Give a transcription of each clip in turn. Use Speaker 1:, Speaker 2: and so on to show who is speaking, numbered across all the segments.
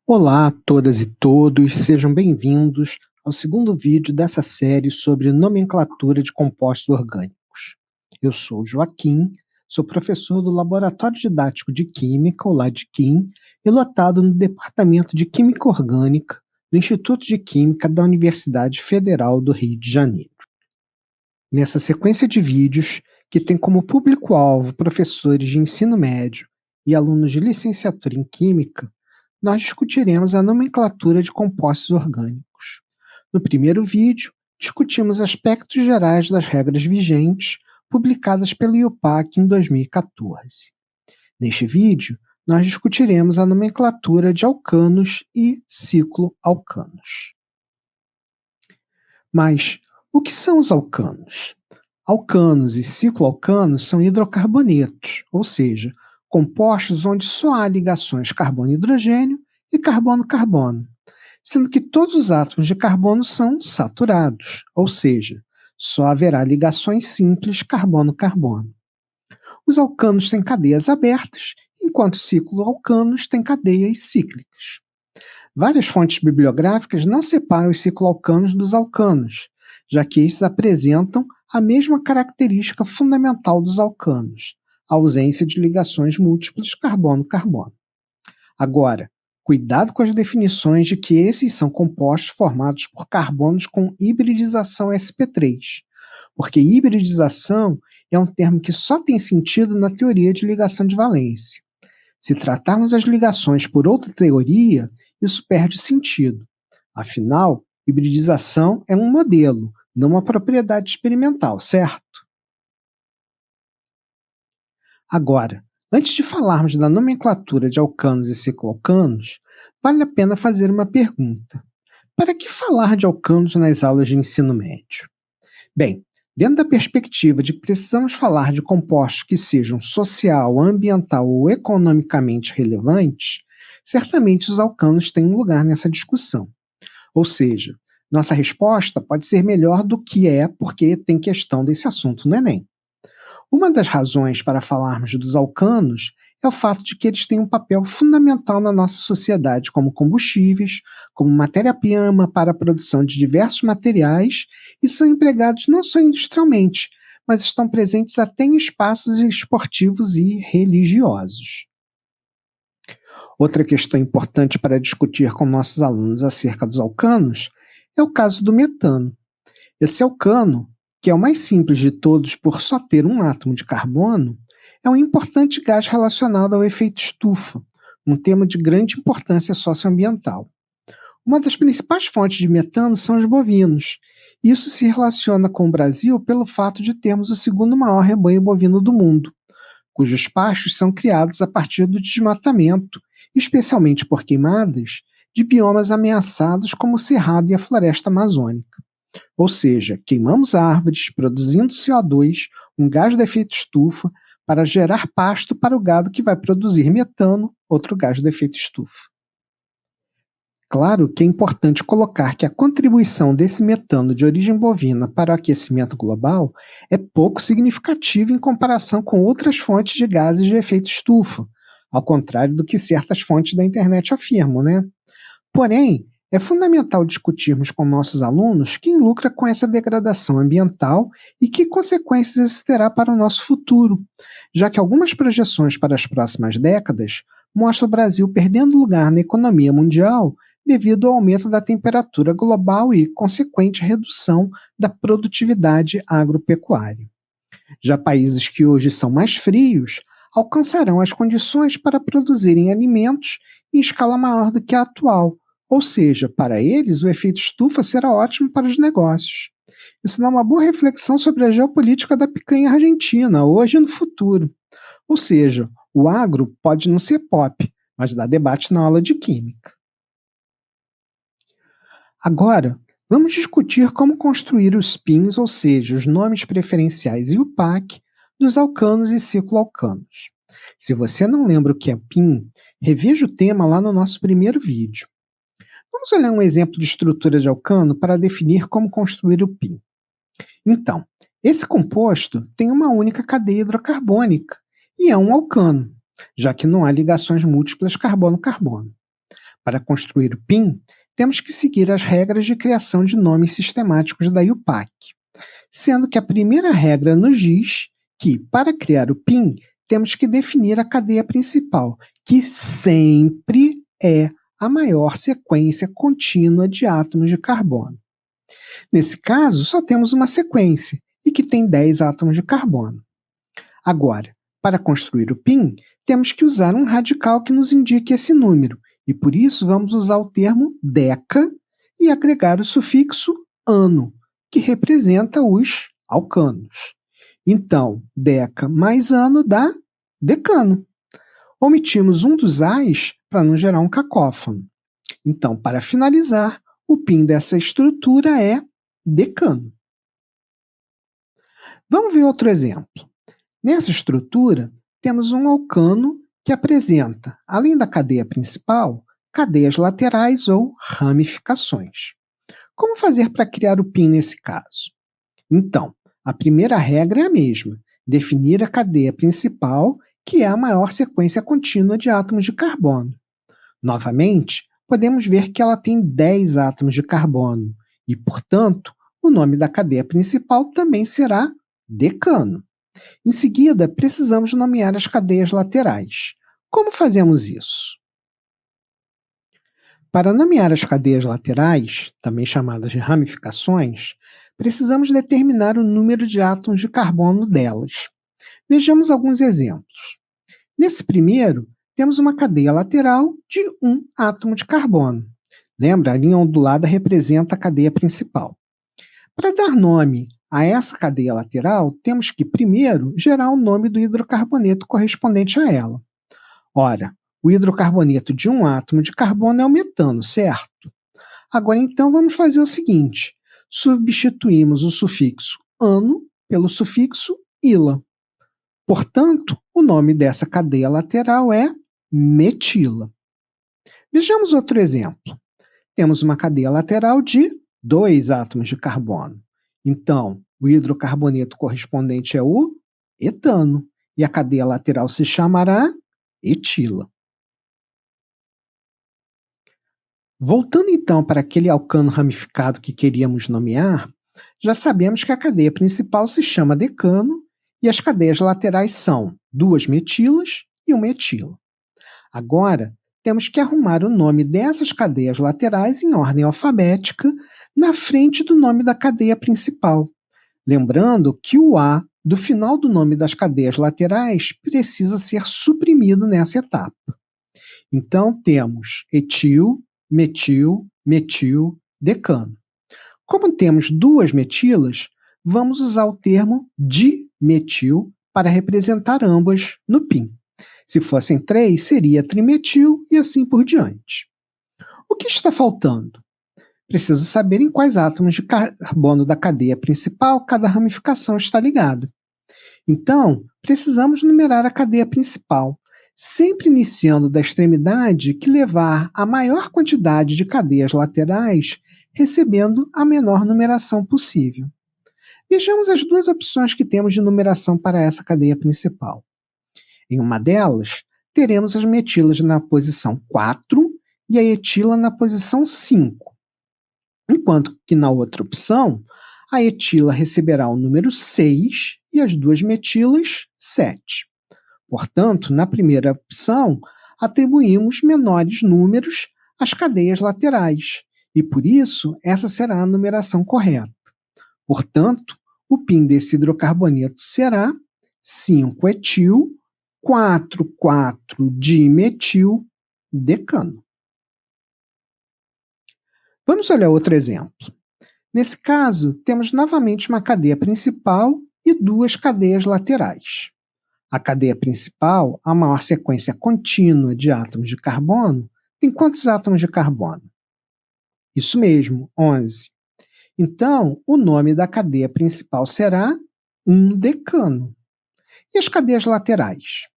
Speaker 1: Olá a todas e todos, sejam bem-vindos ao segundo vídeo dessa série sobre nomenclatura de compostos orgânicos. Eu sou o Joaquim, sou professor do Laboratório Didático de Química, o LADQuim, e lotado no Departamento de Química Orgânica do Instituto de Química da Universidade Federal do Rio de Janeiro. Nessa sequência de vídeos, que tem como público-alvo professores de ensino médio e alunos de licenciatura em Química, nós discutiremos a nomenclatura de compostos orgânicos. No primeiro vídeo, discutimos aspectos gerais das regras vigentes publicadas pelo IUPAC em 2014. Neste vídeo, nós discutiremos a nomenclatura de alcanos e cicloalcanos. Mas o que são os alcanos? Alcanos e cicloalcanos são hidrocarbonetos, ou seja, compostos onde só há ligações carbono-hidrogênio e carbono-carbono, sendo que todos os átomos de carbono são saturados, ou seja, só haverá ligações simples carbono-carbono. Os alcanos têm cadeias abertas, enquanto os cicloalcanos têm cadeias cíclicas. Várias fontes bibliográficas não separam os cicloalcanos dos alcanos, já que estes apresentam a mesma característica fundamental dos alcanos, a ausência de ligações múltiplas carbono-carbono. Agora, cuidado com as definições de que esses são compostos formados por carbonos com hibridização sp3, porque hibridização é um termo que só tem sentido na teoria de ligação de valência. Se tratarmos as ligações por outra teoria, isso perde sentido. Afinal, hibridização é um modelo, não uma propriedade experimental, certo? Agora, antes de falarmos da nomenclatura de alcanos e cicloalcanos, vale a pena fazer uma pergunta. Para que falar de alcanos nas aulas de ensino médio? Bem, dentro da perspectiva de que precisamos falar de compostos que sejam social, ambiental ou economicamente relevantes, certamente os alcanos têm um lugar nessa discussão. Ou seja, nossa resposta pode ser melhor do que é porque tem questão desse assunto no Enem. Uma das razões para falarmos dos alcanos é o fato de que eles têm um papel fundamental na nossa sociedade como combustíveis, como matéria-prima para a produção de diversos materiais e são empregados não só industrialmente, mas estão presentes até em espaços esportivos e religiosos. Outra questão importante para discutir com nossos alunos acerca dos alcanos é o caso do metano. Esse alcano, que é o mais simples de todos por só ter um átomo de carbono, é um importante gás relacionado ao efeito estufa, um tema de grande importância socioambiental. Uma das principais fontes de metano são os bovinos. Isso se relaciona com o Brasil pelo fato de termos o segundo maior rebanho bovino do mundo, cujos pastos são criados a partir do desmatamento, especialmente por queimadas, de biomas ameaçados como o cerrado e a floresta amazônica. Ou seja, queimamos árvores, produzindo CO2, um gás de efeito estufa, para gerar pasto para o gado que vai produzir metano, outro gás de efeito estufa. Claro que é importante colocar que a contribuição desse metano de origem bovina para o aquecimento global é pouco significativa em comparação com outras fontes de gases de efeito estufa, ao contrário do que certas fontes da internet afirmam, né? Porém, é fundamental discutirmos com nossos alunos quem lucra com essa degradação ambiental e que consequências isso terá para o nosso futuro, já que algumas projeções para as próximas décadas mostram o Brasil perdendo lugar na economia mundial devido ao aumento da temperatura global e consequente redução da produtividade agropecuária. Já países que hoje são mais frios alcançarão as condições para produzirem alimentos em escala maior do que a atual, ou seja, para eles o efeito estufa será ótimo para os negócios. Isso dá uma boa reflexão sobre a geopolítica da picanha argentina, hoje e no futuro. Ou seja, o agro pode não ser pop, mas dá debate na aula de química. Agora, vamos discutir como construir os PINs, ou seja, os nomes preferenciais IUPAC, dos alcanos e cicloalcanos. Se você não lembra o que é PIN, reveja o tema lá no nosso primeiro vídeo. Vamos olhar um exemplo de estrutura de alcano para definir como construir o PIN. Então, esse composto tem uma única cadeia hidrocarbônica e é um alcano, já que não há ligações múltiplas carbono-carbono. Para construir o PIN, temos que seguir as regras de criação de nomes sistemáticos da IUPAC, sendo que a primeira regra nos diz que, para criar o PIN, temos que definir a cadeia principal, que sempre é a maior sequência contínua de átomos de carbono. Nesse caso, só temos uma sequência, e que tem 10 átomos de carbono. Agora, para construir o PIN, temos que usar um radical que nos indique esse número, e por isso vamos usar o termo deca e agregar o sufixo ano, que representa os alcanos. Então, deca mais ano dá decano. Omitimos um dos ais para não gerar um cacófono. Então, para finalizar, o PIN dessa estrutura é decano. Vamos ver outro exemplo. Nessa estrutura, temos um alcano que apresenta, além da cadeia principal, cadeias laterais ou ramificações. Como fazer para criar o PIN nesse caso? Então, a primeira regra é a mesma: definir a cadeia principal, que é a maior sequência contínua de átomos de carbono. Novamente, podemos ver que ela tem 10 átomos de carbono e, portanto, o nome da cadeia principal também será decano. Em seguida, precisamos nomear as cadeias laterais. Como fazemos isso? Para nomear as cadeias laterais, também chamadas de ramificações, precisamos determinar o número de átomos de carbono delas. Vejamos alguns exemplos. Nesse primeiro, temos uma cadeia lateral de um átomo de carbono. Lembra? A linha ondulada representa a cadeia principal. Para dar nome a essa cadeia lateral, temos que, primeiro, gerar o nome do hidrocarboneto correspondente a ela. Ora, o hidrocarboneto de um átomo de carbono é o metano, certo? Agora, então, vamos fazer o seguinte: substituímos o sufixo ano pelo sufixo ila. Portanto, o nome dessa cadeia lateral é metila. Vejamos outro exemplo. Temos uma cadeia lateral de 2 átomos de carbono. Então, o hidrocarboneto correspondente é o etano, e a cadeia lateral se chamará etila. Voltando então para aquele alcano ramificado que queríamos nomear, já sabemos que a cadeia principal se chama decano e as cadeias laterais são 2 metilas e uma etila. Agora, temos que arrumar o nome dessas cadeias laterais em ordem alfabética na frente do nome da cadeia principal. Lembrando que o A do final do nome das cadeias laterais precisa ser suprimido nessa etapa. Então, temos etil, metil, metil, decano. Como temos 2 metilas, vamos usar o termo dimetil para representar ambas no PIN. Se fossem 3, seria trimetil e assim por diante. O que está faltando? Preciso saber em quais átomos de carbono da cadeia principal cada ramificação está ligada. Então, precisamos numerar a cadeia principal, sempre iniciando da extremidade que levar a maior quantidade de cadeias laterais, recebendo a menor numeração possível. Vejamos as duas opções que temos de numeração para essa cadeia principal. Em uma delas, teremos as metilas na posição 4 e a etila na posição 5, enquanto que na outra opção, a etila receberá o número 6 e as duas metilas 7. Portanto, na primeira opção, atribuímos menores números às cadeias laterais, e por isso essa será a numeração correta. Portanto, o PIN desse hidrocarboneto será 5-etil 4,4-dimetil decano. Vamos olhar outro exemplo. Nesse caso, temos novamente uma cadeia principal e 2 cadeias laterais. A cadeia principal, a maior sequência contínua de átomos de carbono, tem quantos átomos de carbono? Isso mesmo, 11. Então, o nome da cadeia principal será 1-decano. E as cadeias laterais?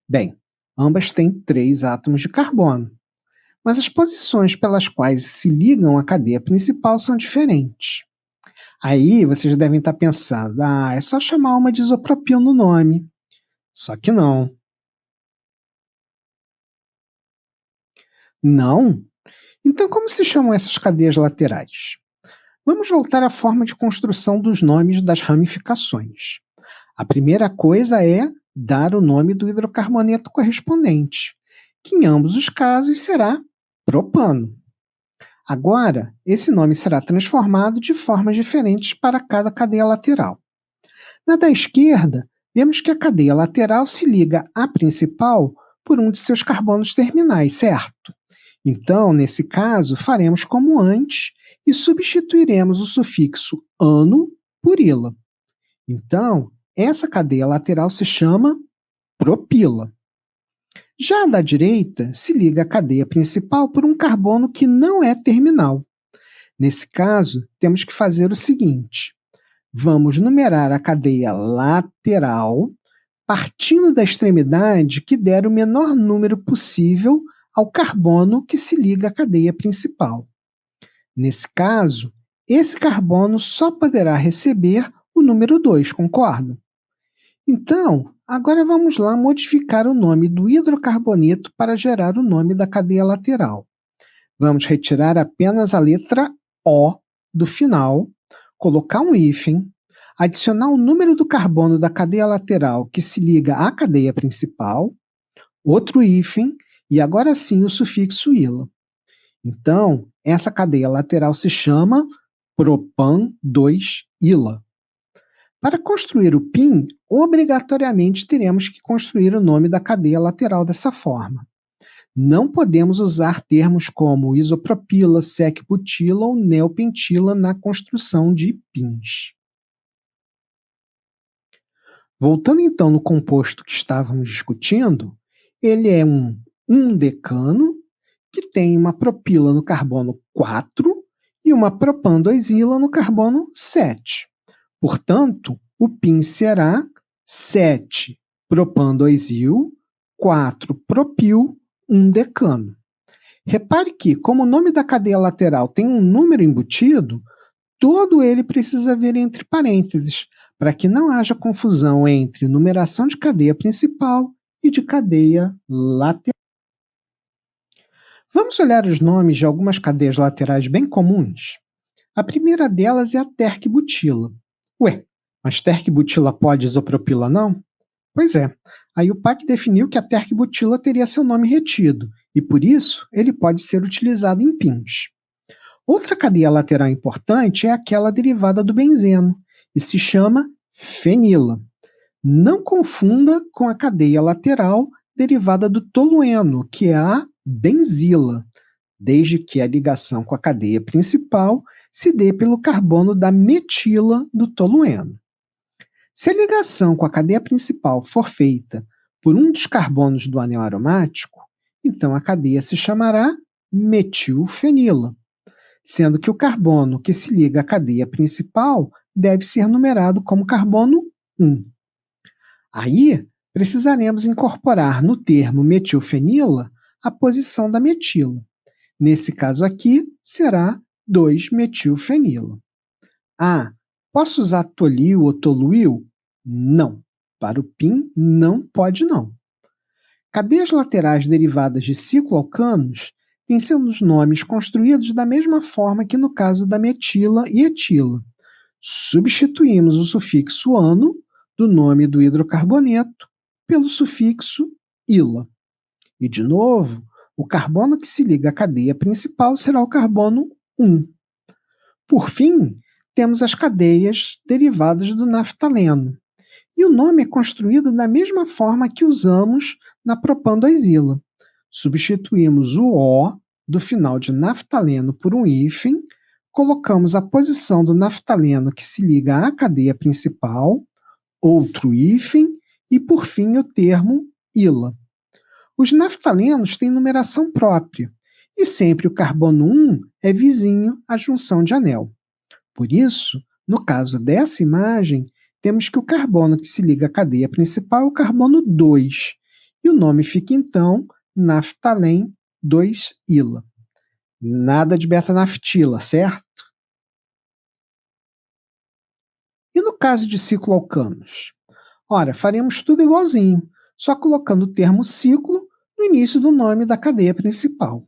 Speaker 1: Bem, ambas têm 3 átomos de carbono, mas as posições pelas quais se ligam à cadeia principal são diferentes. Aí vocês devem estar pensando, é só chamar uma de isopropil no nome. Só que não. Não, Então, como se chamam essas cadeias laterais? Vamos voltar à forma de construção dos nomes das ramificações. A primeira coisa é dar o nome do hidrocarboneto correspondente, que em ambos os casos será propano. Agora, esse nome será transformado de formas diferentes para cada cadeia lateral. Na da esquerda, vemos que a cadeia lateral se liga à principal por um de seus carbonos terminais, certo? Então, nesse caso, faremos como antes e substituiremos o sufixo ano por ila. Então, essa cadeia lateral se chama propila. Já a da direita se liga à cadeia principal por um carbono que não é terminal. Nesse caso, temos que fazer o seguinte: vamos numerar a cadeia lateral partindo da extremidade que der o menor número possível ao carbono que se liga à cadeia principal. Nesse caso, esse carbono só poderá receber o número 2, concorda? Então, agora vamos lá modificar o nome do hidrocarboneto para gerar o nome da cadeia lateral. Vamos retirar apenas a letra O do final, colocar um hífen, adicionar o número do carbono da cadeia lateral que se liga à cadeia principal, outro hífen e agora sim o sufixo ila. Então, essa cadeia lateral se chama propan-2-ila. Para construir o PIN, obrigatoriamente teremos que construir o nome da cadeia lateral dessa forma. Não podemos usar termos como isopropila, sec-butila ou neopentila na construção de PINs. Voltando então no composto que estávamos discutindo, ele é um decano que tem uma propila no carbono 4 e uma propan-2-ila no carbono 7. Portanto, o PIN será 7 propan-2-il, 4 propil, 1 decano. Repare que, como o nome da cadeia lateral tem um número embutido, todo ele precisa vir entre parênteses, para que não haja confusão entre numeração de cadeia principal e de cadeia lateral. Vamos olhar os nomes de algumas cadeias laterais bem comuns? A primeira delas é a terc-butila. Ué, mas terc-butila pode isopropila não? Pois é, a IUPAC definiu que a terc-butila teria seu nome retido, e por isso ele pode ser utilizado em PINs. Outra cadeia lateral importante é aquela derivada do benzeno, e se chama fenila. Não confunda com a cadeia lateral derivada do tolueno, que é a benzila, desde que a ligação com a cadeia principal se dê pelo carbono da metila do tolueno. Se a ligação com a cadeia principal for feita por um dos carbonos do anel aromático, então a cadeia se chamará metilfenila, sendo que o carbono que se liga à cadeia principal deve ser numerado como carbono 1. Aí, precisaremos incorporar no termo metilfenila a posição da metila. Nesse caso aqui, será 2-metilfenila. Ah, posso usar tolil ou toluil? Não. Para o PIN, não pode não. Cadeias laterais derivadas de cicloalcanos têm seus nomes construídos da mesma forma que no caso da metila e etila. Substituímos o sufixo ano do nome do hidrocarboneto pelo sufixo ila. E, de novo, o carbono que se liga à cadeia principal será o carbono 1. Por fim, temos as cadeias derivadas do naftaleno. E o nome é construído da mesma forma que usamos na propan-2-ila. Substituímos o O do final de naftaleno por um hífen, colocamos a posição do naftaleno que se liga à cadeia principal, outro hífen e, por fim, o termo ila. Os naftalenos têm numeração própria, e sempre o carbono 1 é vizinho à junção de anel. Por isso, no caso dessa imagem, temos que o carbono que se liga à cadeia principal é o carbono 2, e o nome fica então naftalen 2-ila. Nada de beta-naftila, certo? E no caso de cicloalcanos? Ora, faremos tudo igualzinho, só colocando o termo ciclo no início do nome da cadeia principal.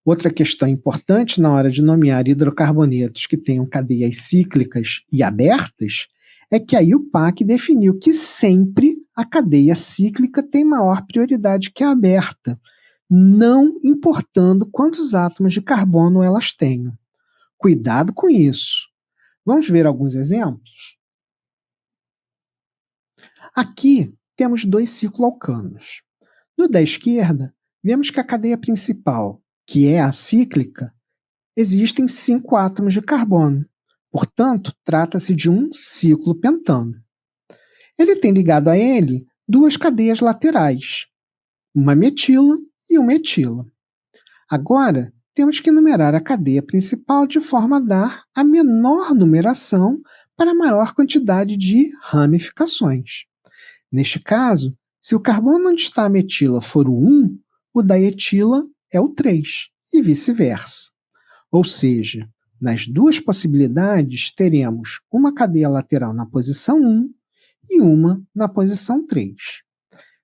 Speaker 1: Outra questão importante na hora de nomear hidrocarbonetos que tenham cadeias cíclicas e abertas é que a IUPAC definiu que sempre a cadeia cíclica tem maior prioridade que a aberta, não importando quantos átomos de carbono elas tenham. Cuidado com isso. Vamos ver alguns exemplos? Aqui temos dois cicloalcanos. No da esquerda, vemos que a cadeia principal, que é a cíclica, existem 5 átomos de carbono. Portanto, trata-se de um ciclopentano. Ele tem ligado a ele duas cadeias laterais, uma metila e uma etila. Agora, temos que numerar a cadeia principal de forma a dar a menor numeração para a maior quantidade de ramificações. Neste caso, se o carbono onde está a metila for o 1, o da etila é o 3, e vice-versa. Ou seja, nas duas possibilidades, teremos uma cadeia lateral na posição 1 e uma na posição 3.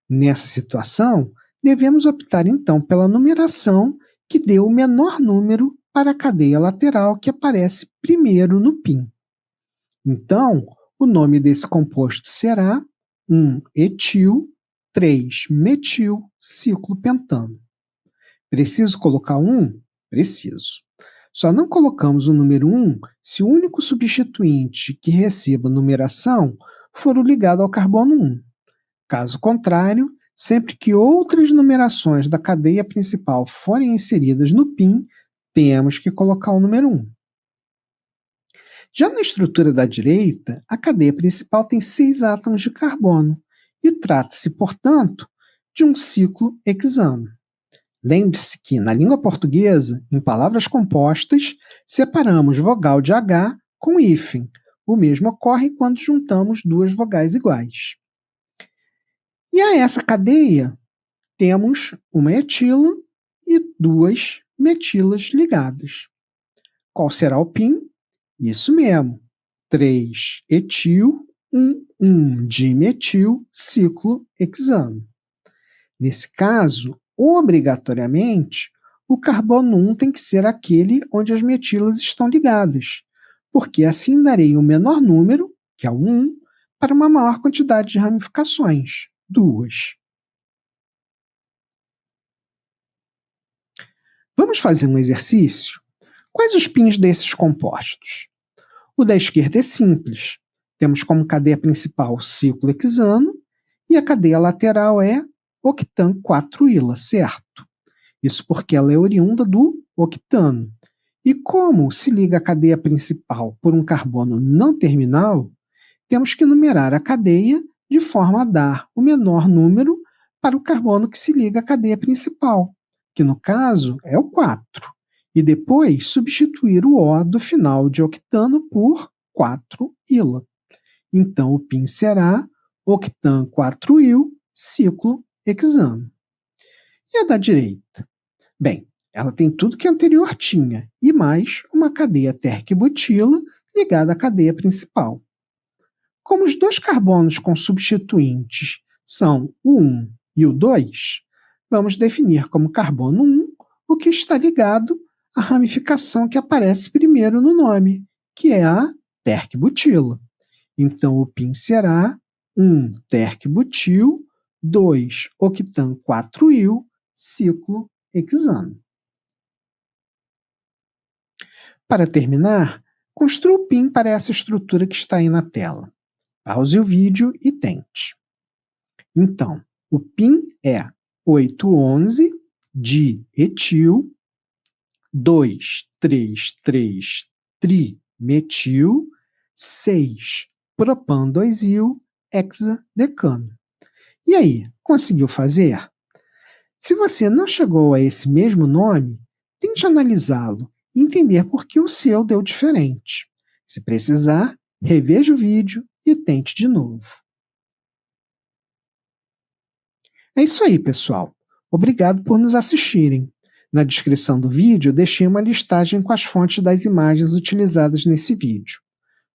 Speaker 1: Nessa situação, devemos optar então pela numeração que dê o menor número para a cadeia lateral que aparece primeiro no PIN. Então, o nome desse composto será 1-etil, 3-metil ciclopentano. Preciso colocar 1? Preciso. Só não colocamos o número 1 se o único substituinte que receba numeração for o ligado ao carbono 1. Caso contrário, sempre que outras numerações da cadeia principal forem inseridas no PIN, temos que colocar o número 1. Já na estrutura da direita, a cadeia principal tem 6 átomos de carbono e trata-se, portanto, de um ciclo hexano. Lembre-se que, na língua portuguesa, em palavras compostas, separamos vogal de H com hífen. O mesmo ocorre quando juntamos duas vogais iguais. E a essa cadeia, temos uma etila e duas metilas ligadas. Qual será o PIN? Isso mesmo, 3-etil, 1,1-dimetil, ciclo hexano. Nesse caso, obrigatoriamente, o carbono 1 tem que ser aquele onde as metilas estão ligadas, porque assim darei o menor número, que é o 1, para uma maior quantidade de ramificações, 2. Vamos fazer um exercício? Quais os pins desses compostos? O da esquerda é simples. Temos como cadeia principal o ciclo hexano e a cadeia lateral é octan 4-ila, certo? Isso porque ela é oriunda do octano. E como se liga a cadeia principal por um carbono não terminal, temos que numerar a cadeia de forma a dar o menor número para o carbono que se liga à cadeia principal, que no caso é o 4, e depois substituir o O do final de octano por 4-ila. Então, o PIN será octan 4-il, ciclo hexano. E a da direita? Bem, ela tem tudo que a anterior tinha, e mais uma cadeia térquico-butila ligada à cadeia principal. Como os dois carbonos com substituintes são o 1 e o 2, vamos definir como carbono 1 o que está ligado à ramificação que aparece primeiro no nome, que é a térquico-butila. Então, o PIN será 1-térquico-butil, 2-octan 4-il, ciclo hexano. Para terminar, construa o PIN para essa estrutura que está aí na tela. Pause o vídeo e tente. Então, o PIN é 8,11 de etil, 2,3,3 trimetil, 6 propan-2-il, hexadecano. E aí, conseguiu fazer? Se você não chegou a esse mesmo nome, tente analisá-lo e entender por que o seu deu diferente. Se precisar, reveja o vídeo e tente de novo. É isso aí, pessoal. Obrigado por nos assistirem. Na descrição do vídeo, deixei uma listagem com as fontes das imagens utilizadas nesse vídeo.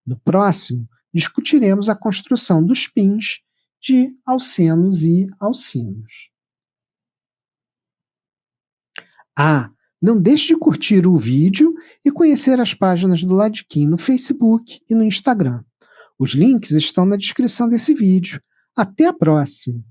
Speaker 1: No próximo, discutiremos a construção dos pins de alcenos e alcinos. Ah, Não deixe de curtir o vídeo e conhecer as páginas do Ladkin no Facebook e no Instagram. Os links estão na descrição desse vídeo. Até a próxima!